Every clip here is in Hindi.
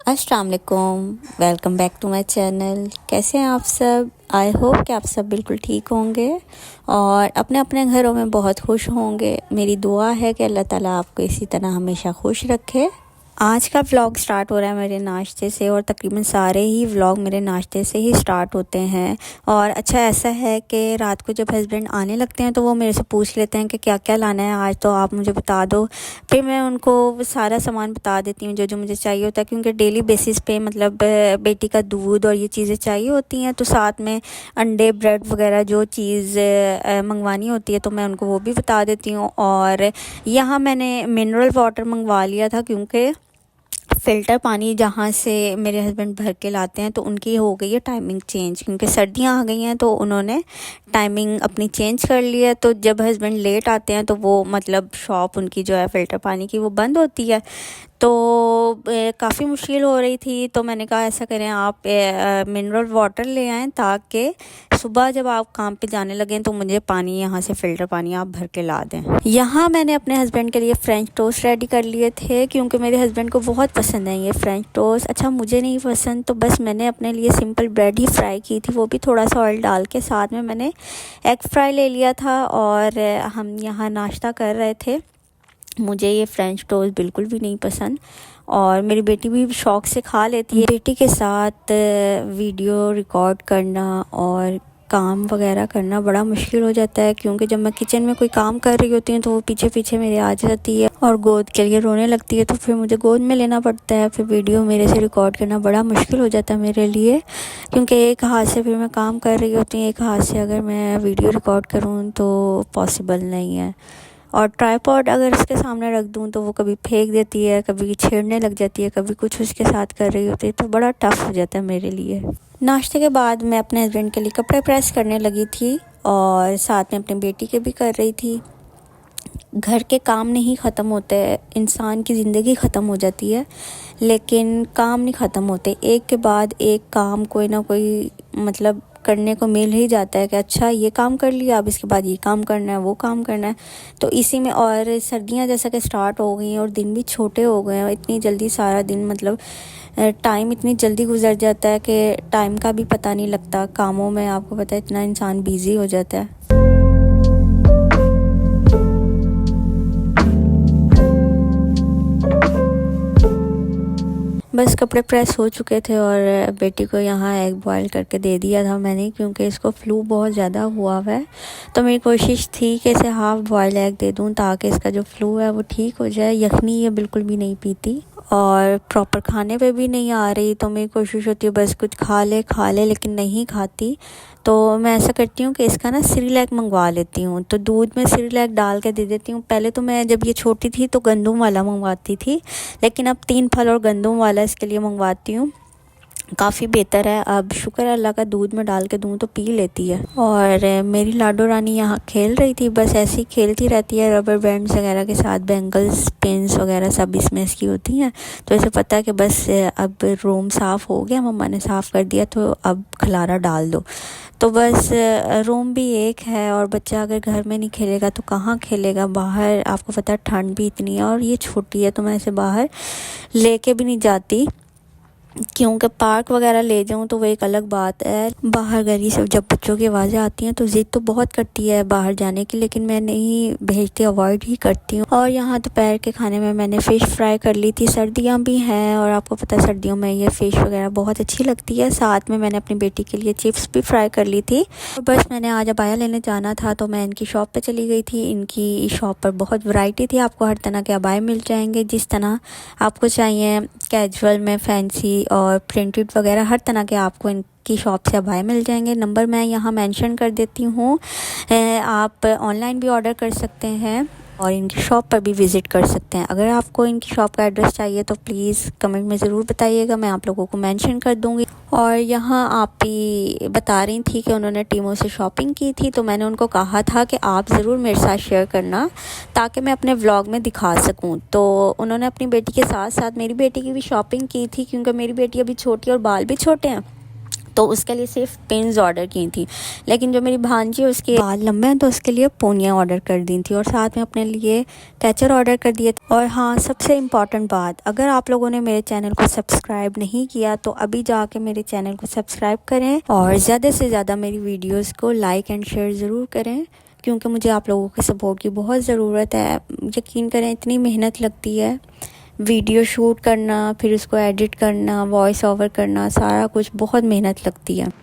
अस्सलाम वालेकुम। Welcome back to my channel. कैसे हैं आप सब? आई होप कि आप सब बिल्कुल ठीक होंगे और अपने अपने घरों में बहुत खुश होंगे। मेरी दुआ है कि अल्लाह ताला आपको इसी तरह हमेशा खुश रखे। आज का व्लॉग स्टार्ट हो रहा है मेरे नाश्ते से और तकरीबन सारे ही व्लॉग मेरे नाश्ते से ही स्टार्ट होते हैं। और अच्छा ऐसा है कि रात को जब हस्बैंड आने लगते हैं तो वो मेरे से पूछ लेते हैं कि क्या क्या लाना है आज, तो आप मुझे बता दो। फिर मैं उनको सारा सामान बता देती हूँ जो जो मुझे चाहिए होता है, क्योंकि डेली बेसिस पे मतलब बेटी का दूध और ये चीज़ें चाहिए होती हैं। तो साथ में अंडे ब्रेड वगैरह जो चीज़ मंगवानी होती है तो मैं उनको वो भी बता देती हूँ। और यहाँ मैंने मिनरल वाटर मंगवा लिया था, क्योंकि फ़िल्टर पानी जहाँ से मेरे हस्बैंड भर के लाते हैं तो उनकी हो गई है टाइमिंग चेंज, क्योंकि सर्दियाँ आ गई हैं तो उन्होंने टाइमिंग अपनी चेंज कर ली है। तो जब हस्बैंड लेट आते हैं तो वो मतलब शॉप उनकी जो है फ़िल्टर पानी की वो बंद होती है। तो काफ़ी मुश्किल हो रही थी, तो मैंने कहा ऐसा करें आप मिनरल वाटर ले आएँ ताकि सुबह जब आप काम पे जाने लगें तो मुझे पानी यहाँ से फ़िल्टर पानी आप भर के ला दें। यहाँ मैंने अपने हस्बैंड के लिए फ़्रेंच टोस्ट रेडी कर लिए थे, क्योंकि मेरे हस्बैंड को बहुत पसंद है ये फ़्रेंच टोस्ट। अच्छा मुझे नहीं पसंद, तो बस मैंने अपने लिए सिंपल ब्रेड ही फ्राई की थी, वो भी थोड़ा सा ऑयल डाल के। साथ में मैंने एग फ्राई ले लिया था और हम यहाँ नाश्ता कर रहे थे। मुझे ये फ़्रेंच टोस्ट बिल्कुल भी नहीं पसंद और मेरी बेटी भी शौक़ से खा लेती है। बेटी के साथ वीडियो रिकॉर्ड करना और काम वगैरह करना बड़ा मुश्किल हो जाता है, क्योंकि जब मैं किचन में कोई काम कर रही होती हूँ तो वो पीछे पीछे मेरे आ जाती है और गोद के लिए रोने लगती है, तो फिर मुझे गोद में लेना पड़ता है। फिर वीडियो मेरे से रिकॉर्ड करना बड़ा मुश्किल हो जाता है मेरे लिए, क्योंकि एक हाथ से फिर मैं काम कर रही होती हूँ, एक हाथ से अगर मैं वीडियो रिकॉर्ड करूँ तो पॉसिबल नहीं है। और ट्राईपॉड अगर इसके सामने रख दूँ तो वो कभी फेंक देती है, कभी छेड़ने लग जाती है, कभी कुछ उसके साथ कर रही होती है, तो बड़ा टफ़ हो जाता है मेरे लिए। नाश्ते के बाद मैं अपने हस्बैंड के लिए कपड़े प्रेस करने लगी थी और साथ में अपनी बेटी के भी कर रही थी। घर के काम नहीं ख़त्म होते, इंसान की ज़िंदगी ख़त्म हो जाती है लेकिन काम नहीं ख़त्म होते। एक के बाद एक काम कोई ना कोई मतलब करने को मिल ही जाता है कि अच्छा ये काम कर लिया, अब इसके बाद ये काम करना है, वो काम करना है। तो इसी में और सर्दियां जैसा कि स्टार्ट हो गई हैं और दिन भी छोटे हो गए हैं, इतनी जल्दी सारा दिन मतलब टाइम इतनी जल्दी गुजर जाता है कि टाइम का भी पता नहीं लगता। कामों में आपको पता है इतना इंसान बिज़ी हो जाता है। बस कपड़े प्रेस हो चुके थे और बेटी को यहाँ एग बॉयल करके दे दिया था मैंने, क्योंकि इसको फ्लू बहुत ज़्यादा हुआ हुआ है। तो मेरी कोशिश थी कि इसे हाफ़ बॉयल एग दे दूँ ताकि इसका जो फ्लू है वो ठीक हो जाए। यखनी ये बिल्कुल भी नहीं पीती और प्रॉपर खाने पे भी नहीं आ रही, तो मेरी कोशिश होती है बस कुछ खा ले लेकिन नहीं खाती। तो मैं ऐसा करती हूँ कि इसका ना सिरिलैक मंगवा लेती हूँ, तो दूध में सिरिलैक डाल के दे देती हूँ। पहले तो मैं जब ये छोटी थी तो गंदम वाला मंगवाती थी, लेकिन अब 3 फल और गंदम वाला इसके लिए मंगवाती हूँ। काफ़ी बेहतर है, अब शुक्र अल्लाह का दूध में डाल के दूँ तो पी लेती है। और मेरी लाडो रानी यहाँ खेल रही थी, बस ऐसे ही खेलती रहती है रबर बैंड्स वगैरह के साथ, बैंगल्स पिन्स वगैरह सब इसमें इसकी होती हैं। तो इसे पता है कि बस अब रूम साफ़ हो गया, मम्मा ने साफ़ कर दिया तो अब खलारा डाल दो। तो बस रूम भी एक है और बच्चा अगर घर में नहीं खेलेगा तो कहाँ खेलेगा बाहर। आपको पता है ठंड भी इतनी है और ये छोटी है तो मैं इसे बाहर लेके भी नहीं जाती, क्योंकि पार्क वगैरह ले जाऊँ तो वो एक अलग बात है। बाहर गली से जब बच्चों की आवाज़ें आती हैं तो ज़िद तो बहुत करती है बाहर जाने की, लेकिन मैं नहीं भेजती, अवॉइड ही करती हूँ। और यहाँ दोपहर के खाने में मैंने फ़िश फ्राई कर ली थी, सर्दियाँ भी हैं और आपको पता है सर्दियों में ये फ़िश वगैरह बहुत अच्छी लगती है। साथ में मैंने अपनी बेटी के लिए चिप्स भी फ्राई कर ली थी। और बस मैंने आज अबाया लेने जाना था तो मैं इनकी शॉप पर चली गई थी। इनकी शॉप पर बहुत वैरायटी थी, आपको हर तरह के अबाए मिल जाएंगे जिस तरह आपको चाहिए, कैजुअल में, फैंसी और प्रिंटेड वगैरह हर तरह के आपको इनकी शॉप से अबाए मिल जाएंगे। नंबर मैं यहाँ मेंशन कर देती हूँ, आप ऑनलाइन भी ऑर्डर कर सकते हैं और इनकी शॉप पर भी विज़िट कर सकते हैं। अगर आपको इनकी शॉप का एड्रेस चाहिए तो प्लीज़ कमेंट में ज़रूर बताइएगा, मैं आप लोगों को मेंशन कर दूँगी। और यहाँ आप ही बता रही थी कि उन्होंने टीमों से शॉपिंग की थी, तो मैंने उनको कहा था कि आप ज़रूर मेरे साथ शेयर करना ताकि मैं अपने व्लॉग में दिखा सकूं। तो उन्होंने अपनी बेटी के साथ साथ मेरी बेटी की भी शॉपिंग की थी, क्योंकि मेरी बेटी अभी छोटी और बाल भी छोटे हैं, तो उसके लिए सिर्फ पिन्स ऑर्डर की थी। लेकिन जो मेरी भांजी है उसके बाल लंबे हैं तो उसके लिए पोनियाँ ऑर्डर कर दी थी और साथ में अपने लिए कैचर ऑर्डर कर दिए थे। और हाँ, सबसे इम्पॉर्टेंट बात, अगर आप लोगों ने मेरे चैनल को सब्सक्राइब नहीं किया तो अभी जाके मेरे चैनल को सब्सक्राइब करें और ज़्यादा से ज़्यादा मेरी वीडियोज़ को लाइक एंड शेयर ज़रूर करें, क्योंकि मुझे आप लोगों के सपोर्ट की बहुत ज़रूरत है। यकीन करें, इतनी मेहनत लगती है वीडियो शूट करना, फिर उसको एडिट करना, वॉइस ओवर करना, सारा कुछ बहुत मेहनत लगती है।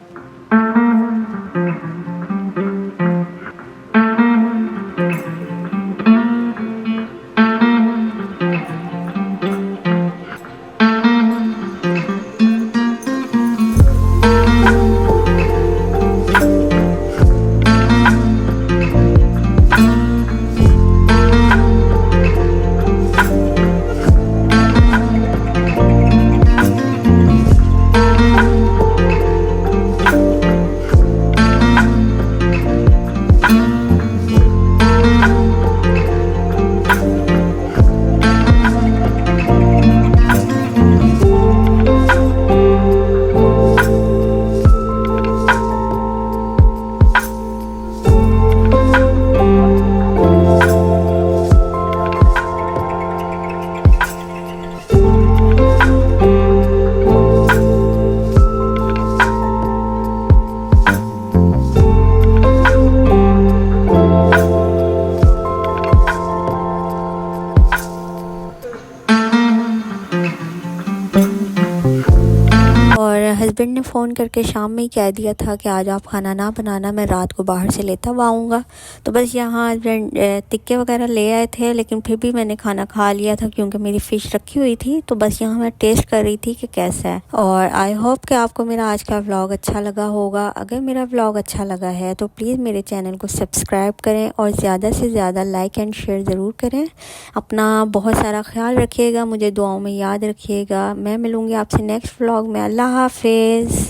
हस्बैंड ने फ़ोन करके शाम में ही कह दिया था कि आज आप खाना ना बनाना, मैं रात को बाहर से लेता हुआ आऊँगा। तो बस यहाँ हस्बैंड टिक्के वगैरह ले आए थे, लेकिन फिर भी मैंने खाना खा लिया था क्योंकि मेरी फ़िश रखी हुई थी। तो बस यहाँ मैं टेस्ट कर रही थी कि कैसा है। और आई होप कि आपको मेरा आज का व्लॉग अच्छा लगा होगा। अगर मेरा व्लॉग अच्छा लगा है तो प्लीज़ मेरे चैनल को सब्सक्राइब करें और ज़्यादा से ज़्यादा लाइक एंड शेयर ज़रूर करें। अपना बहुत सारा ख्याल रखिएगा, मुझे दुआओं में याद रखिएगा। मैं मिलूँगी आपसे नेक्स्ट व्लॉग में। अल्लाह हाफिज़।